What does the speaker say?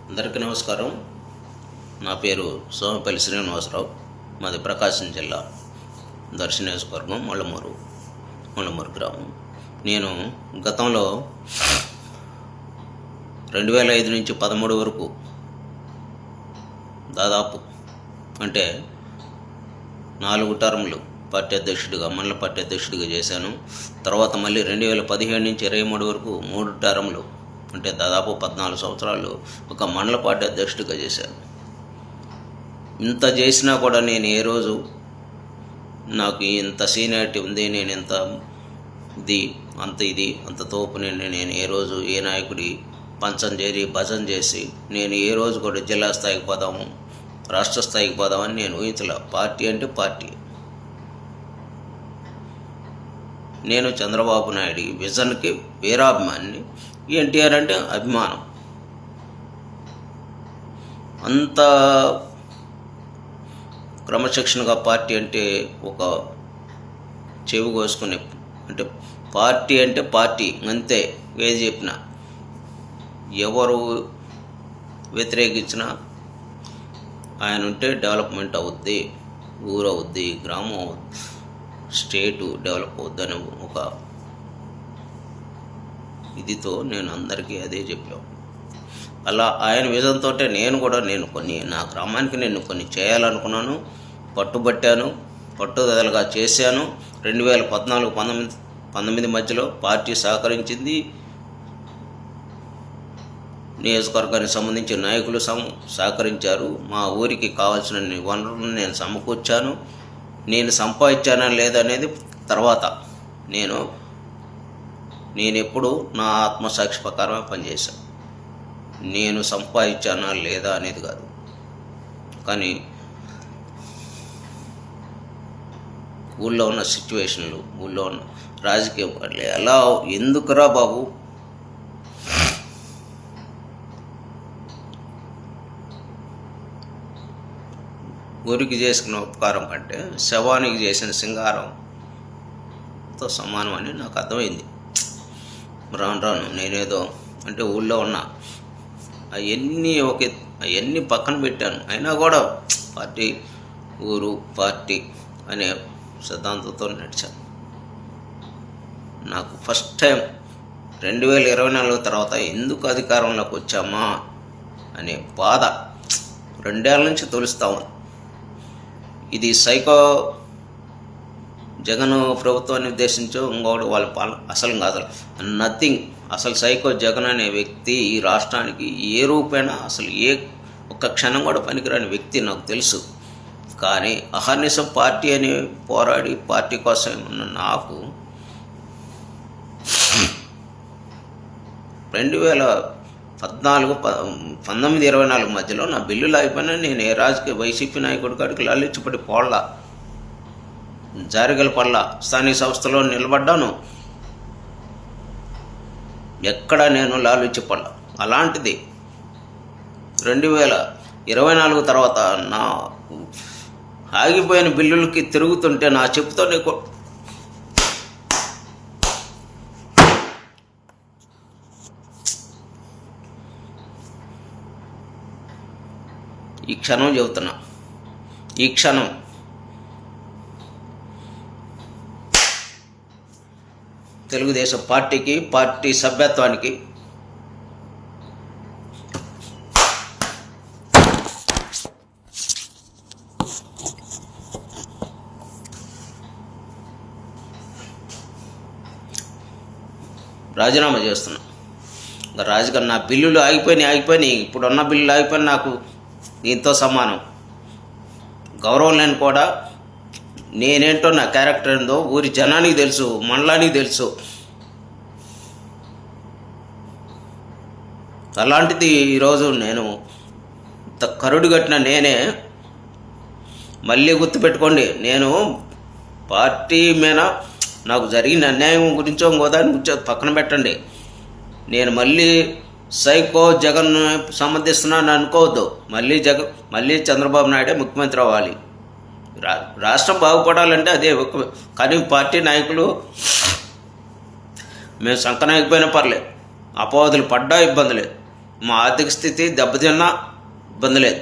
అందరికీ నమస్కారం. నా పేరు సోమపల్లి శ్రీనివాసరావు. మాది ప్రకాశం జిల్లా దర్శి నియోజకవర్గం ముళ్ళమూరు గ్రామం. నేను గతంలో 2005 నుంచి 13 వరకు దాదాపు అంటే 4 టర్ములు పార్టీ అధ్యక్షుడిగా, మండల పార్టీ అధ్యక్షుడిగా చేశాను. తర్వాత మళ్ళీ 2017 నుంచి 23 వరకు 3 టర్ములు అంటే దాదాపు 14 సంవత్సరాలు ఒక మండల పార్టీ అధ్యక్షుడిగా చేశాను. ఇంత చేసినా కూడా నేను ఏ రోజు నాకు ఇంత సీనియారిటీ ఉంది, నేను ఇంత అంత తోపుని నేను ఏ రోజు ఏ నాయకుడి పంచం చేరి భజన చేసి నేను ఏ రోజు కూడా జిల్లా స్థాయికి పోదాము, రాష్ట్ర స్థాయికి పోదామని నేను ఊహించలే. పార్టీ అంటే పార్టీ. నేను చంద్రబాబు నాయుడు విజన్కి వీరాభిమానిని, ఎన్టీఆర్ అంటే అభిమానం. అంత క్రమశిక్షణగా పార్టీ అంటే ఒక చెవి కోసుకునే అంటే పార్టీ అంటే పార్టీ అంతే. ఏది చెప్పినా ఎవరు వ్యతిరేకించినా ఆయన ఉంటే డెవలప్మెంట్ అవుద్ది, ఊరు అవుద్ది, గ్రామం అవుద్ది, స్టేటు డెవలప్ అవుద్దని ఒక ఇదితో నేను అందరికీ అదే చెప్పాను. అలా ఆయన విజన్తో నేను కొన్ని నా గ్రామానికి నేను కొన్ని చేయాలనుకున్నాను, పట్టుబట్టాను, పట్టుదలగా చేశాను. 2014-19 మధ్యలో పార్టీ సహకరించింది. నియోజకవర్గానికి సంబంధించిన నాయకులు సహకరించారు. మా ఊరికి కావాల్సిన వనరులను నేను సమకూర్చాను. నేను సంపాదించానా లేదనేది తర్వాత. నేను ఎప్పుడు నా ఆత్మసాక్షి ప్రకారమే పనిచేశాను. నేను సంపాదించానా లేదా అనేది కాదు. కానీ ఊళ్ళో ఉన్న సిచ్యువేషన్లు, ఊళ్ళో ఉన్న రాజకీయం ఎలా ఎందుకురా బాబు, ఊరికి చేసుకున్న ఉపకారం కంటే శవానికి చేసిన సింగారంతో సమానం అని నాకు అర్థమైంది. రాను నేనేదో అంటే ఊళ్ళో ఉన్న అవన్నీ పక్కన పెట్టాను. అయినా కూడా పార్టీ, ఊరు, పార్టీ అనే సిద్ధాంతంతో నడిచాను. నాకు ఫస్ట్ టైం 2024 తర్వాత ఎందుకు అధికారంలోకి వచ్చామా అనే బాధ 2 ఏళ్ళ నుంచి తొలుస్తా ఉంది. ఇది సైకో జగన్ ప్రభుత్వాన్ని ఉద్దేశించో ఇంకొకటి వాళ్ళ అసలు కాదు, నథింగ్. అసలు సైకో జగన్ అనే వ్యక్తి ఈ రాష్ట్రానికి ఏ రూపైనా అసలు ఒక్క క్షణం కూడా పనికిరాని వ్యక్తి నాకు తెలుసు. కానీ అహర్నిశం పార్టీ అని పోరాడి పార్టీ కోసం ఉన్న నాకు 2019-24 మధ్యలో నా బిల్లులు అయిపోయినా నేను ఏ రాజకీయ వైసీపీ నాయకుడి కాడికి లాలిచ్చిపడి పోళ్ళ జారిగల పళ్ళ స్థానిక సంస్థలో నిలబడ్డాను. ఎక్కడ నేను లాలిచ్చిపడ్డా. అలాంటిది 2024 తర్వాత నా ఆగిపోయిన బిల్లులకి తిరుగుతుంటే నా చెప్పుతో ఈ క్షణం చెబుతున్నా. ఈ క్షణం తెలుగుదేశం పార్టీకి, పార్టీ సభ్యత్వానికి రాజీనామా చేస్తున్నా. రాజకీయ నా బిల్లులు ఆగిపోయినాయి. ఇప్పుడున్న బిల్లులు ఆగిపోయినా నాకు దీంతో సమానం. గౌరవం లేని కూడా నేనేంటో, నా క్యారెక్టర్ ఏందో ఊరి జనానికి తెలుసు, మండలానికి తెలుసు. అలాంటిది ఈరోజు నేను ఇంత కరుడు కట్టిన నేనే మళ్ళీ గుర్తుపెట్టుకోండి. నేను పార్టీ మీద నాకు జరిగిన అన్యాయం గురించో ఇంకోదాని గురించో పక్కన పెట్టండి. నేను మళ్ళీ సైకో జగన్ సమర్థిస్తున్నాను అనుకోవద్దు. మళ్ళీ చంద్రబాబు నాయుడే ముఖ్యమంత్రి అవ్వాలి. రాష్ట్రం బాగుపడాలంటే అదే. కానీ పార్టీ నాయకులు మేము సంకనాయకపోయినా పర్లేదు, అపవాదులు పడ్డా ఇబ్బంది లేదు, మా ఆర్థిక స్థితి దెబ్బతిన్నా ఇబ్బంది లేదు.